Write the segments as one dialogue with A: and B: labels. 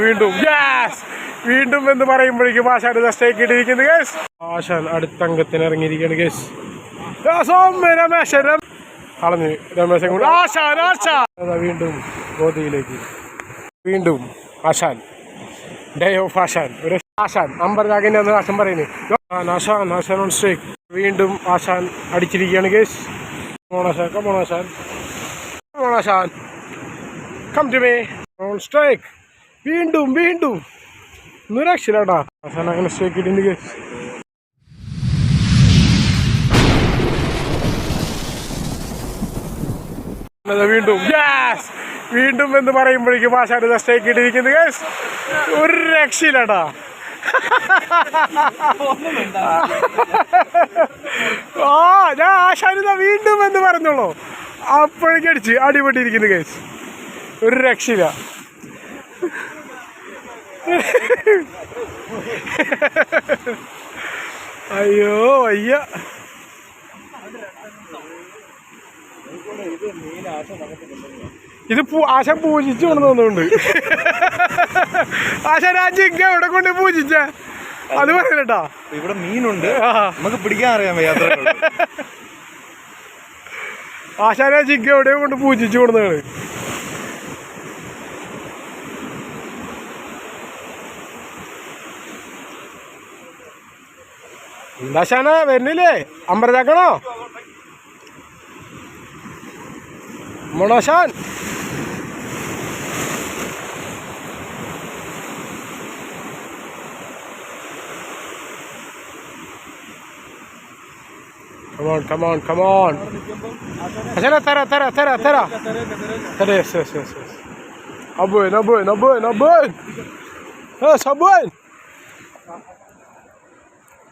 A: വീണ്ടും വീണ്ടും എന്ന് പറയുമ്പോഴേക്കും ആശാൻ സ്റ്റേക്ക് ഇട്ടിരിക്കുന്നു ഗേസ്. ആശാൻ അടുത്ത അംഗത്തിന് ഇറങ്ങിയിരിക്കുകയാണ് ഗേസ്. കളഞ്ഞ് രമേശൻ കൊണ്ട് ആശാൻ വീണ്ടും ഗോതിയിലേക്ക്. വീണ്ടും ആശാൻ ഡേ ഓഫ് ആശാൻ. ഒരു ആശാൻ അമ്പർജാഗിന്റെ അന്ന് ആശാൻ പറയുന്നത് ആശാൻ ഓൺ സ്റ്റേക്ക്. വീണ്ടും ആശാൻ അടിച്ചിരിക്കുകയാണ് guys. Ashan come to me on strike. വീണ്ടും ഒന്നും രക്ഷയില്ലാട്ടാ. ആശാൻ അങ്ങനെ സ്റ്റേക്ക് ഇട്ടുണ്ട് ഗേസ്. വീണ്ടും എന്ന് പറയുമ്പോഴേക്കും ആശാൻ സ്റ്റേക്ക് ഇട്ടിരിക്കുന്നു ഗേസ്. ഒരു രക്ഷയില്ലാട്ടാ. ഞാൻ ആശാനിത വീണ്ടും എന്ന് പറഞ്ഞോളൂ, അപ്പോഴേക്കും അടിച്ച് അടിപൊട്ടിയിരിക്കുന്നു ഗേസ്. ഒരു രക്ഷയില്ല. അയ്യോ അയ്യ. ഇത് ആശാൻ പൂജിച്ചു കൊണ്ട് തോന്നുന്നുണ്ട്. ആശാൻ ആ ജിഗ്ഗ എവിടെ കൊണ്ട് പൂജിച്ച അത് പറയലട്ടാ.
B: ഇവിടെ മീനുണ്ട്, നമുക്ക് പിടിക്കാൻ അറിയാൻ വയ്യാത്ത.
A: ആശാൻ ആ ജിഗ്ഗ എവിടെയോ കൊണ്ട് പൂജിച്ചു കൊടുന്നതാണ്. എന്താ ആശാന വരുന്നില്ലേ? അമ്പരചാക്കണോ മോണാശാൻ? Come on. Aşağıya tara. Yes. Abuen. Yes, abuen.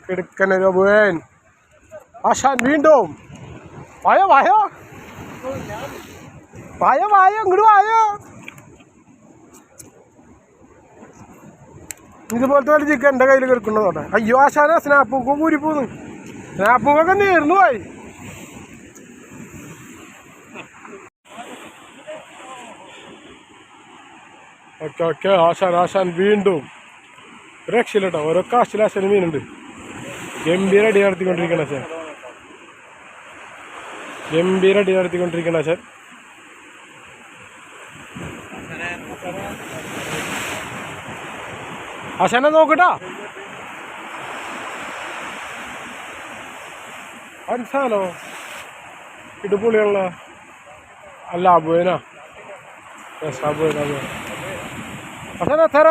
A: Kırıkkane abuen. Aşağı വീണ്ടും. വായോ ഇങ്ങോട്ട് വായോ. ഇതുപോലത്തെ വല്ല ചിക്കൻ എൻ്റെ കയ്യിൽ കിടക്കുന്നതോട്ടെ. അയ്യോ ആശാന സ്നാപ്പൂക്കും കൂരിപ്പോന്നു. സ്നാപ്പൂക്കൊക്കെ നേർന്നു പോയി. ഓക്കെ ആശാൻ വീണ്ടും രക്ഷയില്ലട്ടോ. ഓരോ കാശിൽ ആശാന് മീനുണ്ട്. ഗംഭീര അടി നടത്തിക്കൊണ്ടിരിക്കണം ആശാൻ. ആശാൻ ആശാനെ നോക്കട്ടാ. അൻസാനോ ഇടുപൊളിയുള്ള അല്ല അബുവേനാ. ആശാന തര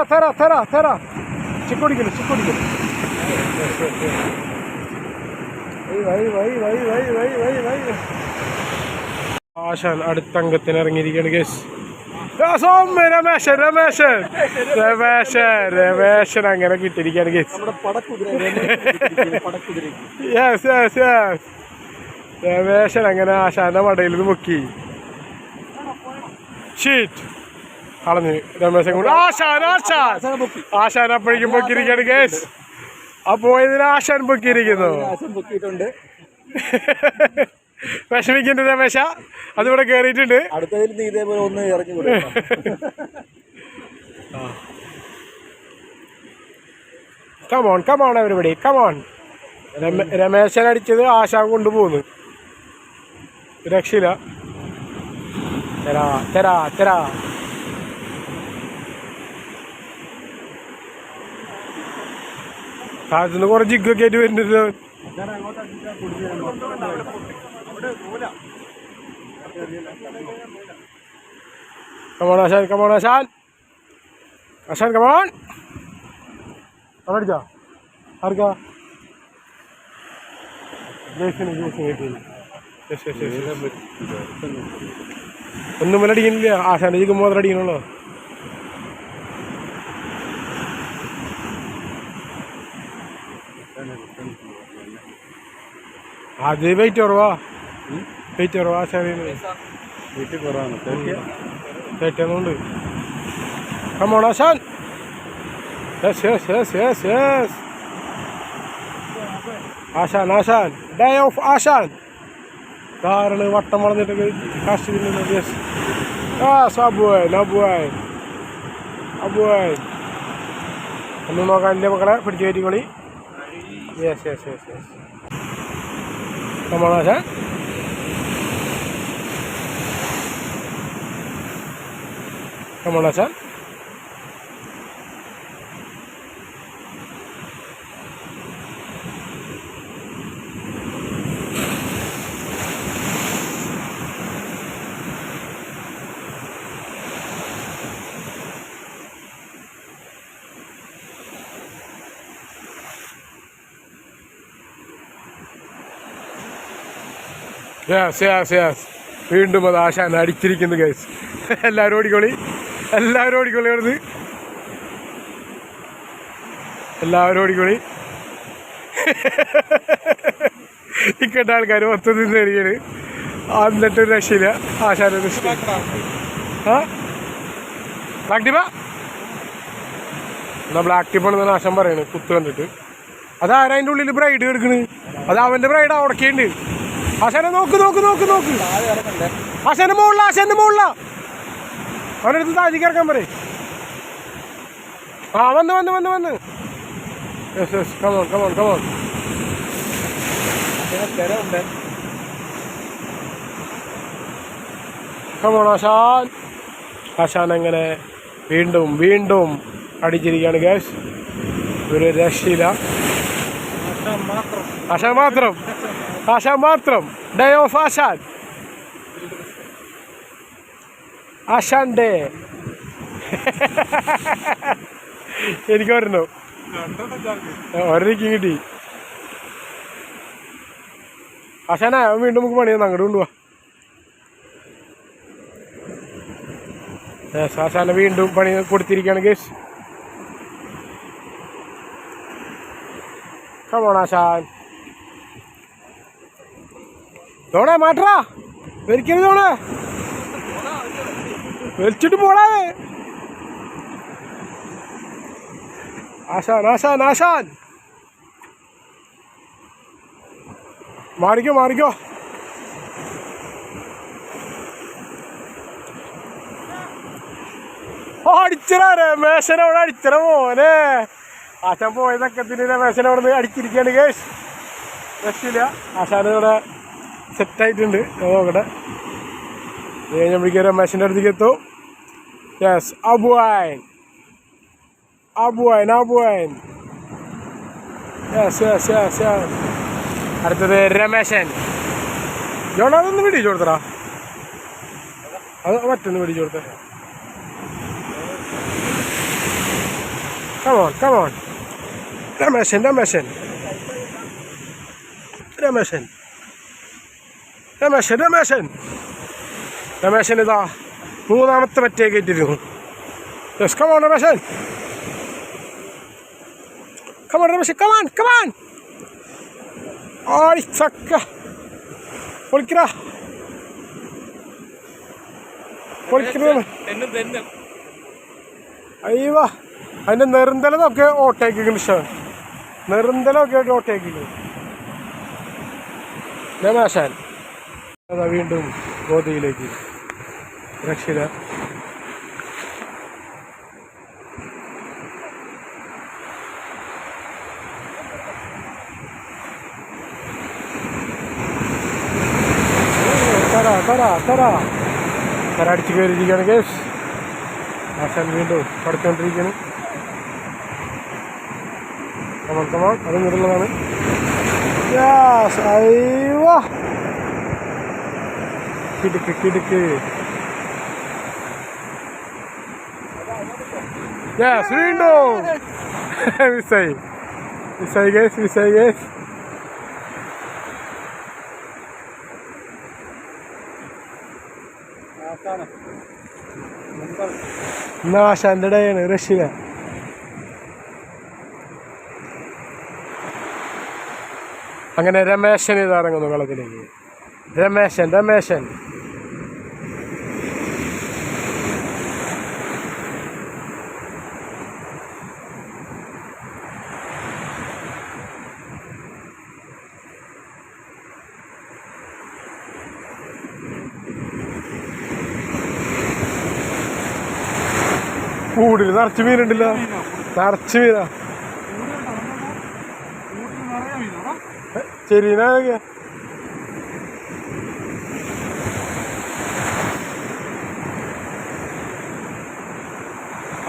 A: ചിക്കൊടിക്കല്. ആശാൻ അടുത്ത അംഗത്തിന് ഇറങ്ങിയിരിക്കുകയാണ് ഗേസ്. രമേശൻ അങ്ങനെ കിട്ടിയിരിക്കുകയാണ് ഗേസ്. യെസ് രമേശൻ അങ്ങനെ ആശാന്റെ മടയിൽ നിന്ന് മുക്കി ഷീറ്റ് കളഞ്ഞ് രമേശൻ കൊണ്ട് ആശാൻ അപ്പോഴേക്കും പൊക്കിയിരിക്കുകയാണ് ഗേസ്. അപ്പോ ഇതിന് ആശാൻ പൊക്കിയിരിക്കുന്നു. വിഷമിക്കണ്ട രമേശ, അതിവിടെ കേറിയിട്ടുണ്ട്. Come on everybody come on. രമേശൻ അടിച്ചത് ആശാൻ കൊണ്ടുപോകുന്നു. രക്ഷയില്ല. തരാ താഴത്തുനിന്ന് കുറെ ജിഗ്ഗൊക്കെ ആയിട്ട് വരുന്നുണ്ട്. Come on Ashan come on. അടിച്ചാ ആർക്കാ? ഒന്നും മേലെ അടിക്കുന്നില്ല. ആശാന്റെ ജിഗ് മാത്രം അടിക്കണല്ലോ. അത് വെയിറ്റ് കുറവാ ആശാന്. വെയിറ്റ് കുറവാണ്. തെറ്റുന്നുണ്ട്. Come on Ashan. Yes Ashan day of Ashan. കാറിന് വട്ടം വളർന്നിട്ട് കാശ് തിന്നുന്നത്. യെസ് അബുവായി അബുവായി ഒന്നും നോക്കാനില്ല മക്കളെ, പിടിച്ചു കയറ്റിക്കോളി. Yes yes yes yes. Come on Ashan. Come on Ashan. Yes yes yes. വീണ്ടും അത് ആശാൻ അടിച്ചിരിക്കുന്നു ഗൈസ്. എല്ലാവരും ഓടിക്കോളി, എല്ലാവരും ഓടിക്കോളി. അവിടുന്ന് എല്ലാവരും ഓടിക്കോളി. ഇക്കട്ട ആൾക്കാർ മൊത്തത്തിൽ തരികയാണ്. എന്നിട്ട് രക്ഷയില്ല. ആശാന ആ ബ്ലാക്ക് ടിപ്പാ എന്നാ ബ്ലാക്ക് ടിപ്പാണെന്നാണ് ആശാൻ പറയുന്നത് കുത്ത് കണ്ടിട്ട്. അതാരാ അതിൻ്റെ ഉള്ളിൽ ബ്രൈഡ് എടുക്കണ്? അത് അവൻ്റെ ബ്രൈഡ് ഉടക്കിയുണ്ട്. ആശാനെ നോക്ക് നോക്ക് നോക്ക് നോക്ക്. ആശാന്റെ മുകളില, ആശാന്റെ മുകളില. അവനടുത്ത് താഴേക്ക് ഇറക്കാൻ പറയും. ആ വന്ന് വന്ന് വന്ന് വന്ന്. Yes yes. Come on come on come on. Come on Ashan. Ashan അങ്ങനെ വീണ്ടും വീണ്ടും അടിച്ചിരിക്കുകയാണ് ഗൈസ്. ഒരു രക്ഷയില്ല. ആശാൻ മാത്രം, ആശാൻ മാത്രം. Day of Asan. Asan day. എനിക്ക് ഒരെണ്ണോ ഒരെണ്ണിക്ക് കിട്ടി. ആശാനാ വീണ്ടും നമുക്ക് പണിയെന്ന് അങ്ങോട്ട് കൊണ്ടുപോവാ. ആശാനെ വീണ്ടും പണി കൊടുത്തിരിക്കുകയാണ് ഗേസ്. കമോൺ ആശാൻ. തോണേ മാറ്റാ വലിക്കരുത്. തോണേ വലിച്ചിട്ട് പോടാതെ. ആശാൻ ആശാൻ ആശാൻ. മാറിക്കോ മാറിക്കോ. അടിച്ചടാ രമേശനവിടെ അടിച്ചട മോനെ. ആശാൻ പോയതൊക്കെ രമേശനവിടെ നിന്ന് അടിച്ചിരിക്കുകയാണ് കേസ്. രക്ഷയില്ല. ആശാനിവിടെ സെറ്റായിട്ടുണ്ട്. നോക്കട്ടെ കഴിഞ്ഞപ്പോഴേക്കും രമേശൻ്റെ അടുത്തേക്ക് എത്തും. യെസ് അബുവാൻ അബുവാൻ അബുവാൻ. Yes yes yes yes. അടുത്തത് രമേശൻ. ജോണ അതൊന്ന് പിടിച്ചു കൊടുത്തടാ. അത് മറ്റൊന്ന് പിടിച്ചു കൊടുത്ത. Come on come on. രമേശൻ രമേശൻ രമേശൻ രമേശൻ രമേശൻ രമേശൻ ഇതാ മൂന്നാമത്തെ പറ്റേ കയറ്റിരുന്നു. Yes come on Ramesan. Come on Ramesan come on come on. ആടി ചക്ക പൊളിക്കടാ പൊളിക്കണ. അയ്യവാ അതിൻ്റെ നെറുന്തലതൊക്കെ ഓട്ടേക്കിക്കുന്നു. ഇഷ്ടം നെറുന്തലൊക്കെ ആയിട്ട് ഓട്ടേക്കിക്കുന്നു രമേശൻ. അതാ വീണ്ടും ഗോതയിലേക്ക്. രക്ഷിത തറ തറ തറ തറ അടിച്ചു കയറിയിരിക്കുകയാണ് കേസ്. ആശാൻ വീണ്ടും പഠിച്ചുകൊണ്ടിരിക്കുകയാണ്. Come on come on. അത് നിന്നുള്ളതാണ്. അയ്യോ കിടുക്ക് കിടുക്ക്. യെസ് വീണ്ടും മിസ്സായി മിസ്സായി കേസ് മിസ്സായി കേസ്. എന്നാ ആശാൻ്റെ ഡേയാണ്. റഷ്യയില. അങ്ങനെ രമേശൻ ഇത് ഇറങ്ങുന്നു കളത്തിലേക്ക്. രമേശൻ രമേശൻ. കൂടിൽ നിറച്ച് മീനുണ്ടല്ല, നിറച്ച് മീനാ. ചെരീനൊക്കെ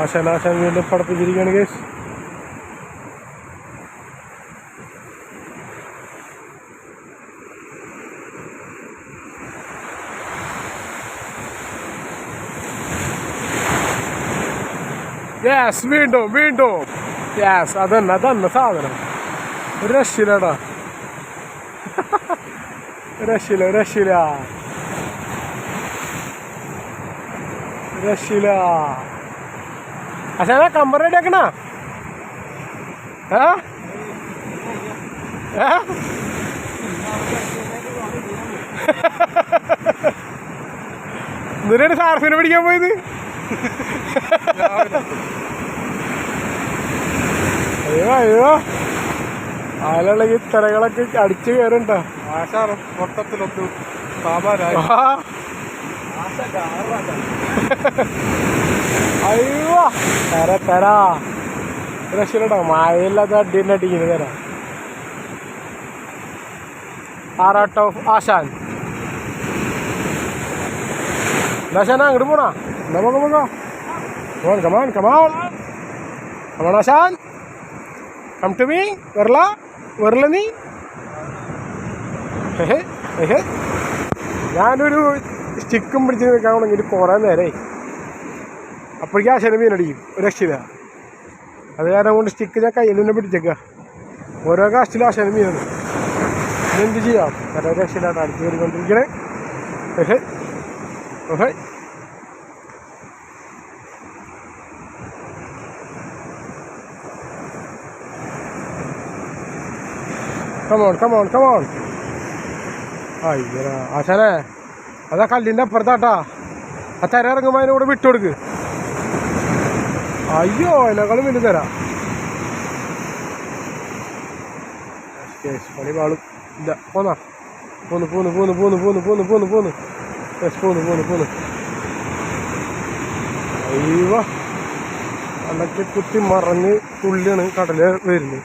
A: ആശാൻ വീണ്ടും പടപ്പിച്ചിരിക്കുകയാണ് കേസ്. യെസ്, വീണ്ടും വീണ്ടും യെസ്. അതന്നെ സാധനം. ഒരു രക്ഷയില്ലടാ, രക്ഷയില്ല. അച്ഛനാ കമ്പർ റെഡി ആക്കണ? എന്നിട്ടാണ് സാർസിനെ പിടിക്കാൻ പോയത്. അയ്യോ അതിലുള്ള ഈ തിരകളൊക്കെ അടിച്ചു കയറണ്ട.
B: ആശാരം മൊത്തത്തിലൊത്ത് സാമാനായി.
A: അയ്യോ തരാ രക്ഷയില്ലട്ടോ, മഴയില്ലാത്ത അടിന്നെ അടിക്കുന്നു തരാം. ആറാട്ടോ ആശാൻ. ആശാന അങ്ങോട്ട് പോണാ? എന്നാ പോകാം. Come on Ashan, come to me. വരല നീ. ഞാനൊരു സ്റ്റിക്കും പിടിച്ച് നിൽക്കാൻ തുടങ്ങിയിട്ട് കുറേ നേരമായി. അപ്പോഴേക്കും ആശാന മീനടിക്കും, ഒരു രക്ഷയില്ല. അത് കാരണം കൊണ്ട് സ്റ്റിക്ക് ഞാൻ കയ്യിൽ തന്നെ പിടിച്ചേക്കുക. ഓരോ കാസ്റ്റിലും ആശാന മീനാണ്. എന്ത് ചെയ്യാം, ഒരു രക്ഷയില്ലാത്ത അടുത്ത് കയറിക്കൊണ്ടിരിക്കണേ. കമോൺ. അയ്യടാ ആശാനെ, അതാ കല്ലിൻ്റെ അപ്പുറത്താട്ടാ. ആ തര ഇറങ്ങുമ്പോൾ അതിനോട് വിട്ടുകൊടുക്ക്. അയ്യോ അതിനേക്കാളും വലിയ തരാം. പണി പാളും. ഇല്ല പോന്നാ. പോന്ന്. അയ്യോ അതൊക്കെ കുത്തി മറഞ്ഞ് തുള്ളിയാണ് കടല് വരുന്നത്.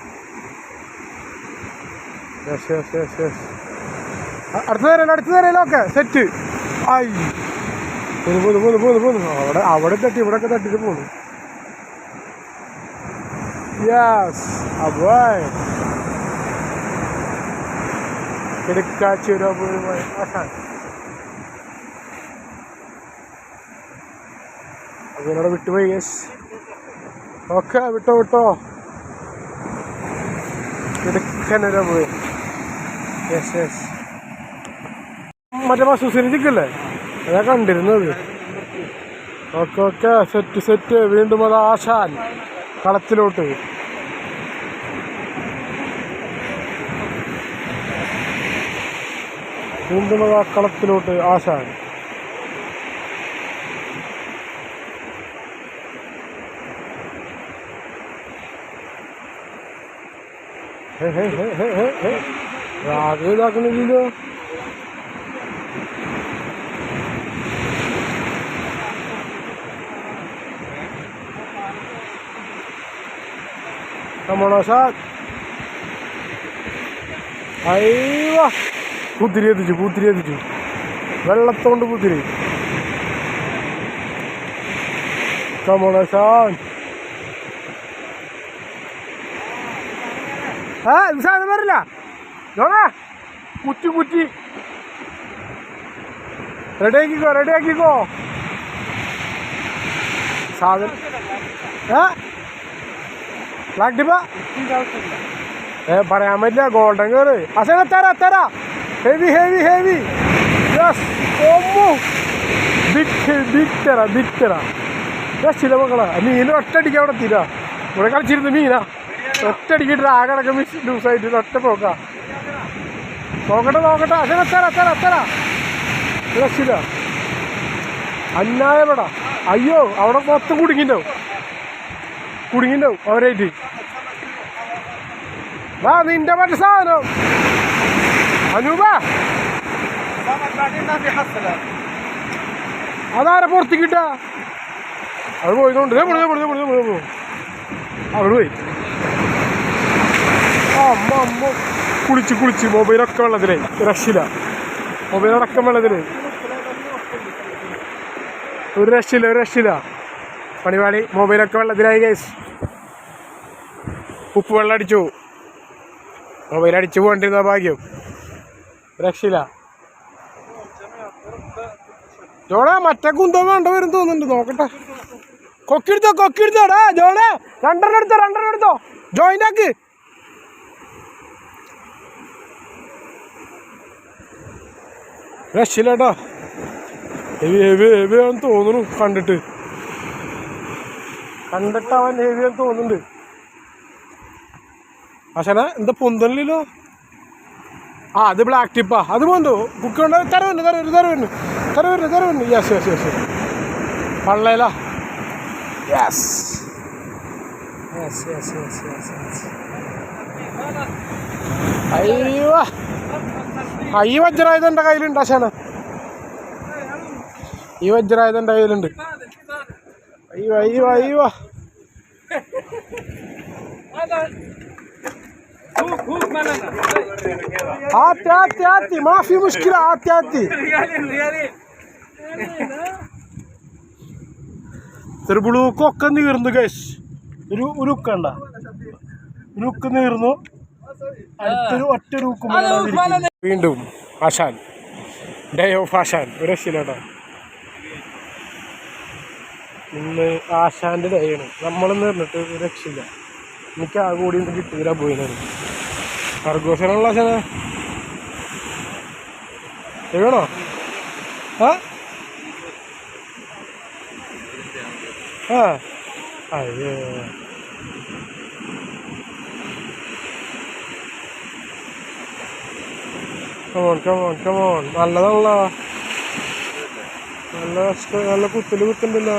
A: അടുത്ത് തരല്ലോ. Okay set. ആയി പോന്ന്. അവിടെ തട്ടി ഇവിടെയൊക്കെ തട്ടിട്ട് പോന്നു. യെസ് അബോയ്. അതിനോട് വിട്ടുപോയി. യെസ് ഓക്കെ വിട്ടോ എടുക്കാനൊരാ പോയി. യെസ് മറ്റേ ബസ്സൂസിന് ചിക്കല്ലേ അതാ കണ്ടിരുന്നത്. Okay set. വീണ്ടും അത് ആശാൻ കളത്തിലോട്ട്. വീണ്ടും അത് ആ കളത്തിലോട്ട് ആശാൻ. ആകെ ഇതാക്കണില്ലല്ലോ. ആശാൻ. അയ്യോ കുത്തിരി എത്തിച്ചു. വെള്ളത്തോണ്ട് കുത്തിരി. ആശാൻ. സാധനം വരില്ല കുറ്റി. റെഡിയാക്കിക്കോ സാധനം. ബ്ലാക്ക് ടിപ്പ പറയാൻ പറ്റില്ല. ഗോൾഡൻ കയറ് അസന തരാ. Heavy yes. ഓമ്മോ ബിഗ് തെറ രക്ഷില്ല മക്കളെ. മീൻ ഒറ്റടിക്ക് അവിടെ എത്തിയില്ല. ഇവിടെ കളിച്ചിരുന്നു മീനാ. ഒറ്റടിക്കിട്ട് ആകടക്ക മിസ് ലൂസായിട്ട് ഒറ്റ പോക്കാ. നോക്കട്ടെ അസന തരാ രക്ഷില്ല. അന്യായപ്പെടാ. അയ്യോ അവിടെ മൊത്തം കുടുങ്ങിണ്ടാവും അവരായിട്ട്. നിന്റെ മറ്റേ സാധനം അനൂപ അതാരെ പുറത്തേക്കിട്ട അത് പോയതുകൊണ്ട് അവിടെ പോയി. അമ്മ അമ്മ കുളിച്ച് മൊബൈലൊക്കെ വെള്ളത്തിലേ രക്ഷയില്ല. മൊബൈലടക്കം വെള്ളത്തിലേ ഒരു രക്ഷയില്ല. പണിപാളി മൊബൈലൊക്കെ വെള്ളത്തിലായി ഗൈസ്. ഉപ്പ് വെള്ളം അടിച്ചു. മൊബൈൽ അടിച്ചു പോകണ്ടിരുന്ന ഭാഗ്യം. രക്ഷയില്ല. ജോണേ മറ്റേ കുന്തം വേണ്ട വരും തോന്നുന്നുണ്ട്. നോക്കട്ടെ. കൊക്കിയെടുത്തോടാ ജോണേ. രണ്ടെണ്ണം എടുത്തോ ജോയിന്റ് ആക്ക്. രക്ഷയില്ലേട്ടാ. ഹെവിയാന്ന് തോന്നുന്നു. കണ്ടിട്ട് അവൻ ഹെവിയാന്ന് തോന്നുന്നുണ്ട്. ആശാന എന്താ പൊന്തല്ലോ? അത് ബ്ലാക്ക് ടിപ്പാ. അത് പോന്തോ ബുക്ക് കൊണ്ട് തരവരുന്നു. യെസ് പള്ളയില. യെസ് ഈ വജ്രായുധം എൻ്റെ കയ്യിലുണ്ട് ആശാന. ഈ വജ്രായുധം എൻ്റെ കയ്യിലുണ്ട്. അയ്യോ ആത്തി മാഫി മുഷ്കില. ആത്തി തെരുബുളുക്കൊക്കെ നീർന്നു ഗൈസ്. ഒരു ഉരുക്കണ്ട. ഉരുക്ക് നീർന്നു. അടുത്തൊരു ഒറ്റ ഉരുക്കും. വീണ്ടും ആശാൻ. ഡേ ഓഫ് ആശാൻ. ഒരു രക്ഷയില്ലേട്ടാ. ഇന്ന് ആശാന്റെ ഡേയാണ്. നമ്മളെന്ന് പറഞ്ഞിട്ട് ഒരു രക്ഷയില്ല. എനിക്ക് ആ കൂടി കിട്ടിയില്ല പോയിനാണ്. കർഗോശനുള്ള ആശാന വേണോ? അയ്യോ കമോൺ. നല്ലതാണല്ലോ. നല്ല കുത്തുണ്ടല്ലോ.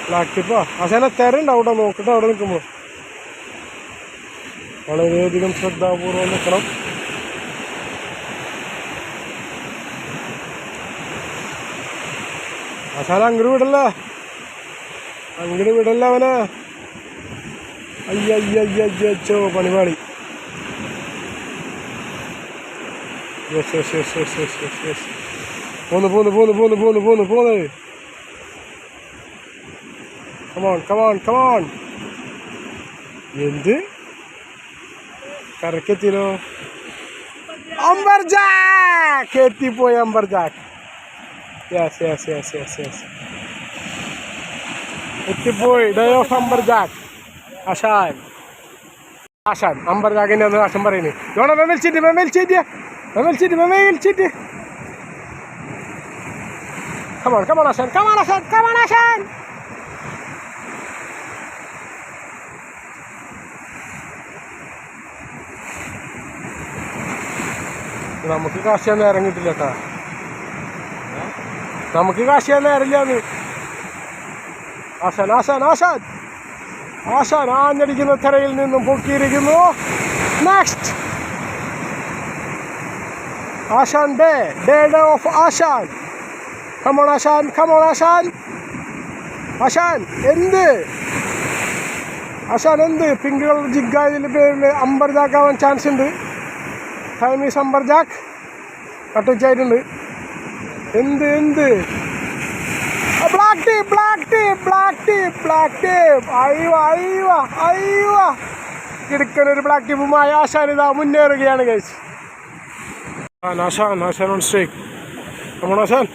A: ബ്ലാക്ക് ടിപ്പാ. ആശാന തെരണ്ടാവും അവിടെ. നോക്കട്ടെ അവിടെ നിൽക്കുമ്പോൾ വളരെയധികം ശ്രദ്ധാപൂർവം നിൽക്കണം. ആശാന അങ്ങോട്ട് വിടല്ല അവനെ. അയ്യോ പണിപാളി. പോന്ന്. കമോൺ. എന്ത് കറക്കെത്തിയോ? അംബർജാക്ക് എത്തിപ്പോയി. അംബർജാക്ക് യെസ് എത്തിപ്പോയി. Day of amberjack. ആശാൻ അംബർജാക്കിൻ്റെ ഒന്ന് ആശം പറയുന്നത്. ജോണ മെൽച്ചിട്ട് കമോൺ ആശാൻ. നമുക്ക് കാശിയാൻ നേരം കിട്ടില്ല കേട്ടാ. നമുക്ക് കാശിയാൻ നേരമില്ലാന്ന്. ആശാൻ ആഞ്ഞടിക്കുന്ന തിരയിൽ നിന്നും പൊക്കിയിരിക്കുന്നു. Next Ashan. Day of Ashan. Come on Ashan. എന്ത് പിങ്ക് കളർ ജിഗായതിൻ്റെ പേരിൽ അംബർജാക്ക് ആവാൻ ചാൻസ് ഉണ്ട്. Time is amberjack. കട്ടുവച്ചായിട്ടുണ്ട്. എന്ത് ബ്ലാക്ക് ടീപ്പ്. അയ്യോ കിടക്കനൊരു ബ്ലാക്ക് ടീപ്പുമായി ആശാൻ ഇതാ മുന്നേറുകയാണ് guys. Ashan on strike. Come on Ashan.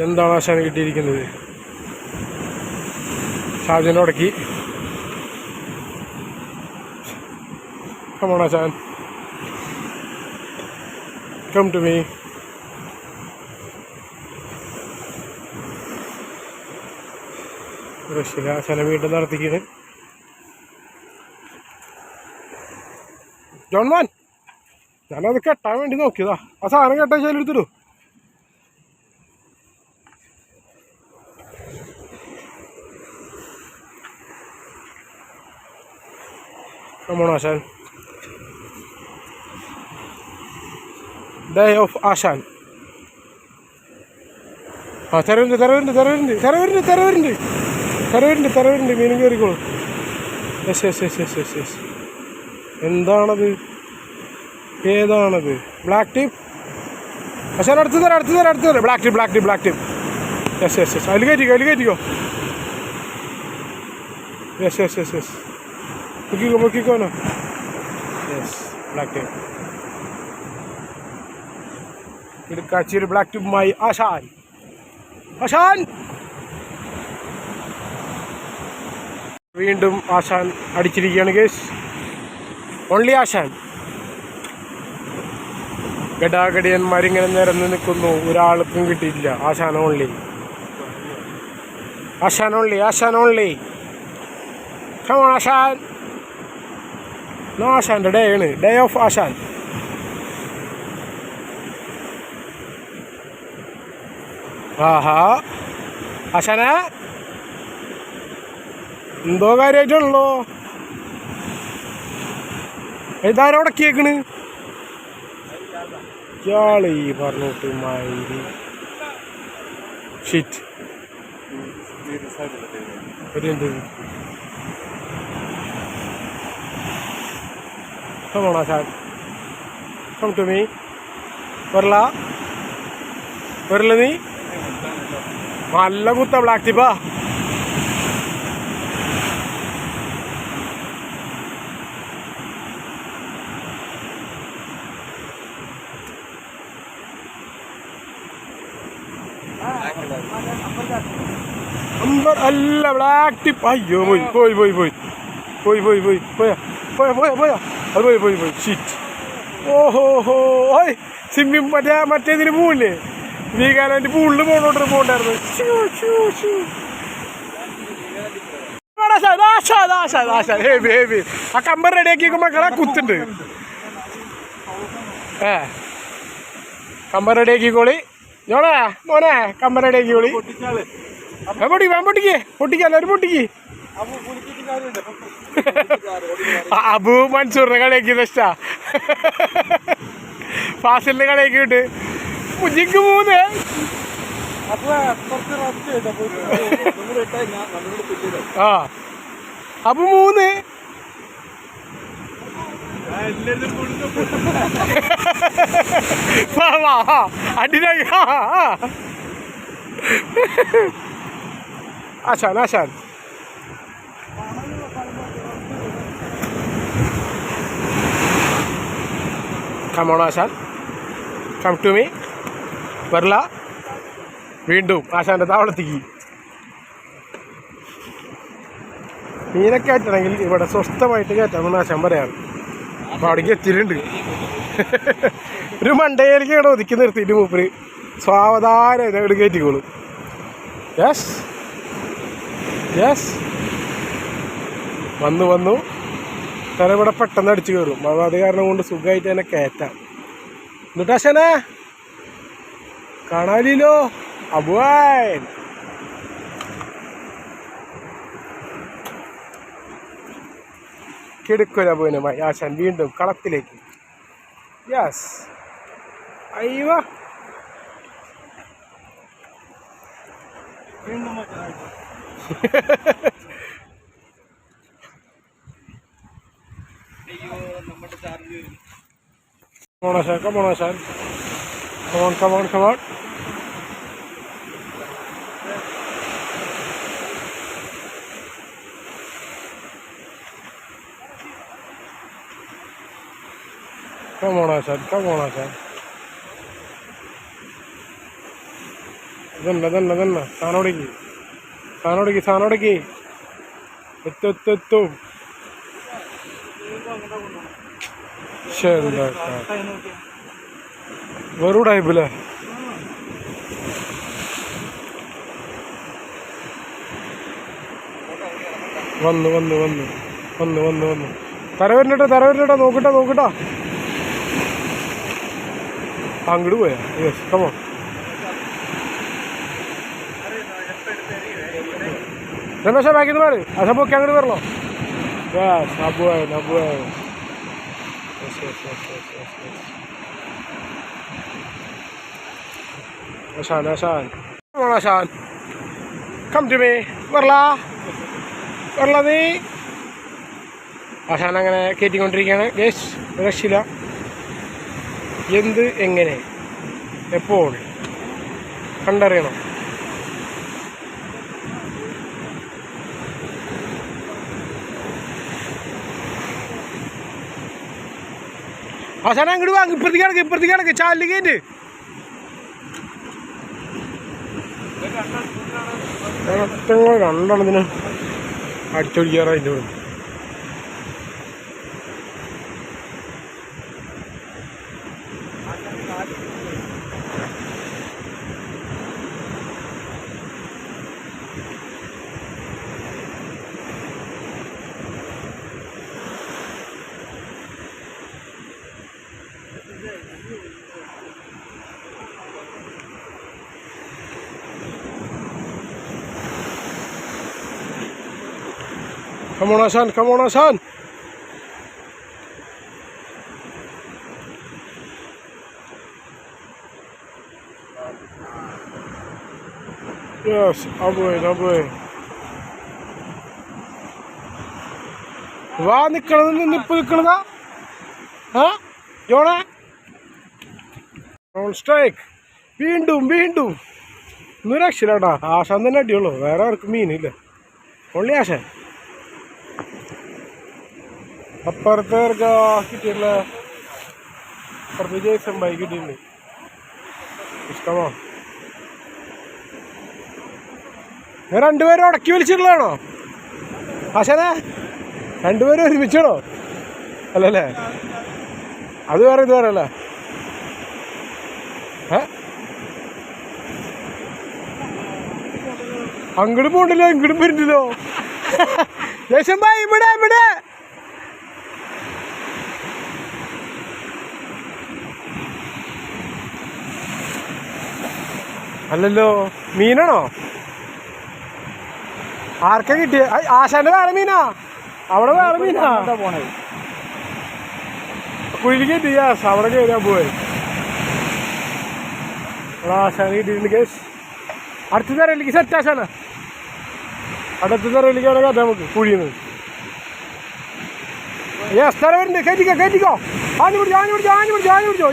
A: എന്താണ് ആശാൻ കിട്ടിയിരിക്കുന്നത്? ഷാജനെ ഉടക്കി. Come on, Ashan. Come to me. ആശാനെ വീണ്ടും നടത്തിക്കുന്നത്. ജോൺമാൻ, ഞാനത് കെട്ടാൻ വേണ്ടി നോക്കിയതാ. ആ സാധനം കെട്ടാൻ ശൈലെടുത്തിടൂ. Come on, Ashan. Day of Ashan. ആ തെരവരുണ്ട് മീനും കയറിക്കോളൂ. യെസ്. എന്താണത്? ഏതാണത്? Black tip. പക്ഷേ അടുത്ത് തരാം. Black tip. യെസ്. അതിൽ കയറ്റിക്കോ. യെസ്. പൊക്കിക്കോനോ. Yes, black tip. ഇടുക്കാച്ചിയൊരു ബ്ലാക്ക് ട്യൂബുമായി ആശാൻ വീണ്ടും ആശാൻ അടിച്ചിരിക്കുകയാണ് ഗേസ്. ഓൺലി ആശാൻ. ഗടാഗടിയന്മാരിങ്ങനെ നിരന്ന് നിൽക്കുന്നു, ഒരാൾക്കും കിട്ടിയില്ല. ആശാൻ ഓൺലി. കമോൺ ആശാൻ. ആശാൻ്റെ ഡേ ആണ്, ഡേ ഓഫ് ആശാൻ. ആഹാ ആശാനെ എന്തോ കാര്യമായിട്ടുള്ളോ? ഇതാരോ ഉടക്കിയേക്കണ് ഇയാള് ഈ പറഞ്ഞിട്ട് മൈരി ഷിറ്റ്. എന്ത് come on Ashan, come to me. വരല നീ നല്ല കുത്ത ബ്ലാക്ക് ടിപ്പാ. അല്ല ബ്ലാക്ക് ടിപ്പ്. അയ്യോ പോയി ഷിറ്റ്. ഓഹോ സ്വിമ്മിങ് മറ്റേതിന് പോവില്ലേ, വീഗാലാൻഡ് പൂളിൽ പോകണ്ടായിരുന്നു. ഹേവി ആ കമ്പർ റെഡിയാക്കി മക്കളെ കുത്തുണ്ട്. കമ്പർ റെഡിയാക്കിക്കോളി മോനെ, കമ്പർ റെഡിയാക്കിക്കോളി. പൊട്ടിക്കല്ലാരും പൊട്ടിക്ക്. അബു മൻസൂറിനെ കളിയാക്കിയത് ഇഷ്ടാ. ഫാസിലിനെ കളിയാക്കിയിട്ട് മുജിക്ക് 3. അപ്പൊ 3 അടിനായി. Ashan come on Ashan, come to me. വരല വീണ്ടും ആശാന്റെ താവളത്തേക്ക്. മീനെ കയറ്റണമെങ്കിൽ ഇവിടെ സ്വസ്ഥമായിട്ട് കയറ്റാമെന്ന് ആശാൻ പറയാറ്. അപ്പോൾ അവിടേക്ക് എത്തിയിട്ടുണ്ട്. ഒരു മണ്ടയിലേക്ക് ഇവിടെ ഒതുക്കി നിർത്തിയിട്ട് മൂപ്പര് സാവധാനം ഇവിടെ കയറ്റിക്കോളൂ. യെസ് വന്നു തല ഇവിടെ പെട്ടെന്ന് അടിച്ചു കയറും. അത് കാരണം കൊണ്ട് സുഖമായിട്ട് തന്നെ കയറ്റാം. എന്നിട്ട് ആശാനെ കാണാനില്ലോ അബുവാൻ. കിടുക്കൊരബുവിനുമായി ആശാൻ വീണ്ടും കളത്തിലേക്ക്. യെസ് അയ്യോ Come on, Ashan. Come on. Then. Sanodiki. Ettu. വെറുടായിപ്പോലെ വന്നു തരവരുന്നേട്ടാ നോക്കട്ടാ അങ്ങോട്ട് പോയാ. Yes come on. രമേശ ബാക്കിന്ന് മാറി അസപ്പൊക്കെ അങ്ങോട്ട് വരണോ? യെസ് അബുവായി. Ashan. Ashan come to me വരലാ വരല നീ. ആശാൻ അങ്ങനെ കയറ്റിക്കൊണ്ടിരിക്കുകയാണ് ഗേസ്. രക്ഷയില്ല. എന്ത് എങ്ങനെ എപ്പോൾ കണ്ടറിയണം. ആശാന അങ്ങോട്ട് വാങ്ങി ഇപ്പുറത്തേക്ക് കിടക്ക് ചാലിൽ കയറ്റ്. രണ്ടെണ്ണത്തിന് അടിച്ചൊടിക്കാറ് അതിൻ്റെ കൂടെ. Come on, Hassan. Come on, Hassan. Yes, aboy. വാ നിക്കണത് നിപ്പ് നിക്കണതാ. ജോണേ സ്ട്രൈക്ക്. വീണ്ടും ഒന്നും രക്ഷയില്ലാട്ടാ. ആശാൻ തന്നെ അടിയുള്ളൂ, വേറെ ആർക്കും മീനില്ല. ഓൺലി ആശാൻ. അപ്പുറത്തെ കിട്ടിയില്ല, അപ്പുറത്ത് ജേസൺ ബൈക്ക് കിട്ടിയിട്ടുണ്ട്. ഇഷ്ടമോ? ഞാൻ രണ്ടുപേരും ഉടക്കി വലിച്ചിട്ടുള്ളതാണോ ആശാനെ? രണ്ടുപേരും ഒരുമിച്ചാണോ? അല്ലല്ലേ, അത് വേറെ ഇത് വേറെ അല്ലേ? അങ്ങോട്ട് പോകണ്ടല്ലോ, ഇങ്ങോട്ടും വരുന്നില്ലോ. ജേസൺ ബൈ ഇവിടെ. അല്ലല്ലോ, മീനാണോ? ആർക്കാ കിട്ടിയ? ആശാന്റെ വേറെ മീനാ, അവിടെ വേറെ മീനാ പോണേ. കുഴിയിൽ കയറ്റി. ഗ്യാസ് അവിടെ കയറാൻ പോയി. അവിടെ ആശാന് കിട്ടിയിട്ടുണ്ട് ഗ്യാസ്. അടുത്ത തരയിലേക്ക് സെറ്റ് ആശാന. അടുത്ത തരയിലേക്കാണ് കഥ നമുക്ക് കുഴിയുന്നത്. യെസ്, തര വരുന്നുണ്ട്. കയറ്റിക്കോ. ആഞ്ഞു പിടിച്ചോ.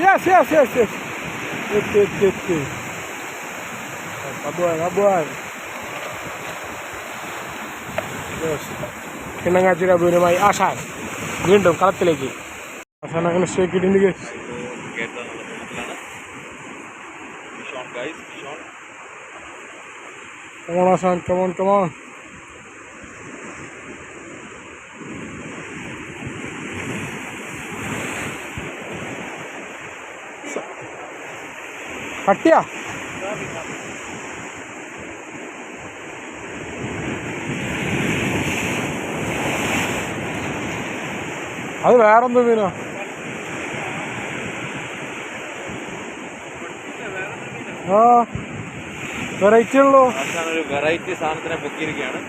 A: യെസ്. കിണ്ണങ്ങാച്ചിയുടെ അപൂർവമായി ആശാൻ വീണ്ടും കളത്തിലേക്ക്. ആശാൻ അങ്ങനെ സ്റ്റേക്ക് ഇട്ടിട്ടുണ്ട്. ആശാൻ കമോൺ. കട്ടിയാ? അത് വേറെന്തോ മീനാ? വെറൈറ്റി ഉള്ളൂ.
C: വെറൈറ്റി സാധനത്തിനെ പൊക്കിയിരിക്കുകയാണ്.